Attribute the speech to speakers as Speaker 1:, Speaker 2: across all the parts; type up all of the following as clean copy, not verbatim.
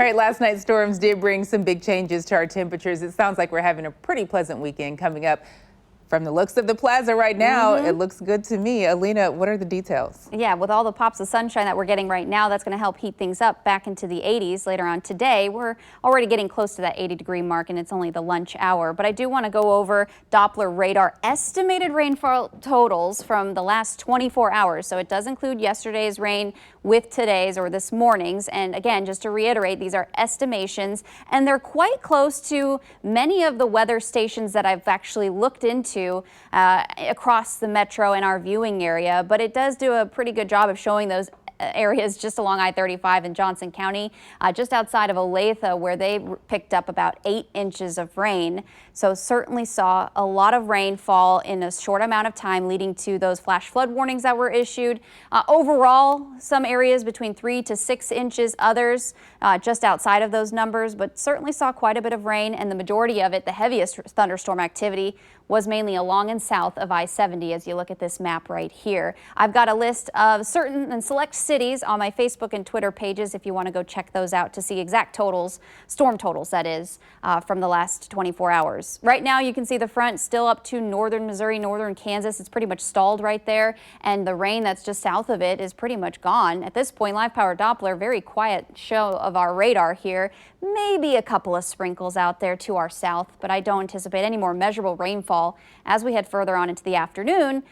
Speaker 1: All right, last night's storms did bring some big changes to our temperatures. It sounds like we're having a pretty pleasant weekend coming up. From the looks of the plaza right now, it looks good to me. Alina, what are the details?
Speaker 2: Yeah, with all the pops of sunshine that we're getting right now, that's going to help heat things up back into the 80s later on today. We're already getting close to that 80-degree mark, and it's only the lunch hour. But I do want to go over Doppler radar estimated rainfall totals from the last 24 hours. So it does include yesterday's rain with today's or this morning's. And again, just to reiterate, these are estimations, and they're quite close to many of the weather stations that I've actually looked into across the metro in our viewing area, but it does do a pretty good job of showing those areas just along I-35 in Johnson County, just outside of Olathe, where they picked up about 8 inches of rain. So certainly saw a lot of rainfall in a short amount of time, leading to those flash flood warnings that were issued. Overall, some areas between 3 to 6 inches, others just outside of those numbers, but certainly saw quite a bit of rain, and the majority of it, the heaviest thunderstorm activity, was mainly along and south of I-70 as you look at this map right here. I've got a list of certain and select cities on my Facebook and Twitter pages if you want to go check those out to see exact totals, storm totals that is, from the last 24 hours. Right now you can see the front still up to northern Missouri, northern Kansas. It's pretty much stalled right there, and the rain that's just south of it is pretty much gone. At this point, live power Doppler, very quiet show of our radar here. Maybe a couple of sprinkles out there to our south, but I don't anticipate any more measurable rainfall as we head further on into the afternoon.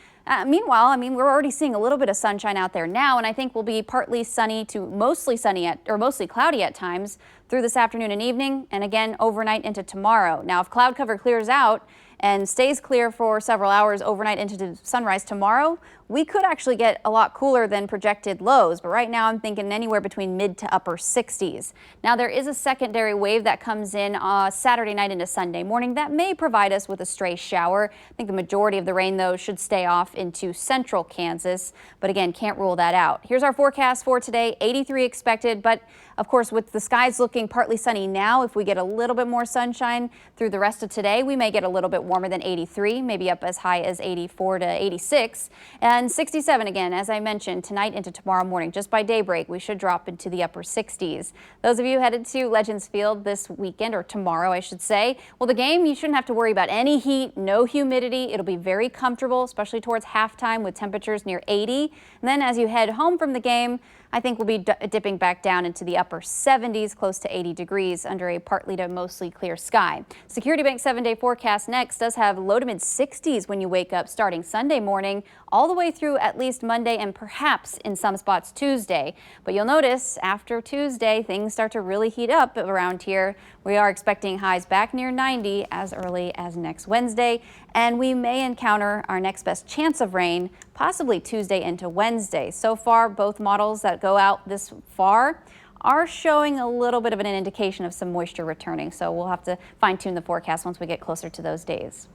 Speaker 2: Meanwhile, we're already seeing a little bit of sunshine out there now, and I think we'll be partly sunny to mostly sunny or mostly cloudy at times through this afternoon and evening, and again overnight into tomorrow. Now, if cloud cover clears out and stays clear for several hours overnight into sunrise tomorrow, we could actually get a lot cooler than projected lows. But right now I'm thinking anywhere between mid to upper 60s. Now there is a secondary wave that comes in Saturday night into Sunday morning that may provide us with a stray shower. I think the majority of the rain, though, should stay off into central Kansas. But again, can't rule that out. Here's our forecast for today. 83 expected, but of course, with the skies looking partly sunny now, if we get a little bit more sunshine through the rest of today, we may get a little bit warmer than 83, maybe up as high as 84 to 86. And 67 again, as I mentioned, tonight into tomorrow morning. Just by daybreak, we should drop into the upper 60s. Those of you headed to Legends Field this weekend, or tomorrow, I should say, well, the game, you shouldn't have to worry about any heat, no humidity. It'll be very comfortable, especially towards halftime with temperatures near 80. And then as you head home from the game, I think we'll be dipping back down into the upper 70s, close to 80 degrees under a partly to mostly clear sky. Security Bank 7-day forecast next does have low to mid 60s when you wake up starting Sunday morning, all the way through at least Monday and perhaps in some spots Tuesday. But you'll notice after Tuesday, things start to really heat up around here. We are expecting highs back near 90 as early as next Wednesday, and we may encounter our next best chance of rain possibly Tuesday into Wednesday. So far, both models that go out this far are showing a little bit of an indication of some moisture returning. So we'll have to fine-tune the forecast once we get closer to those days.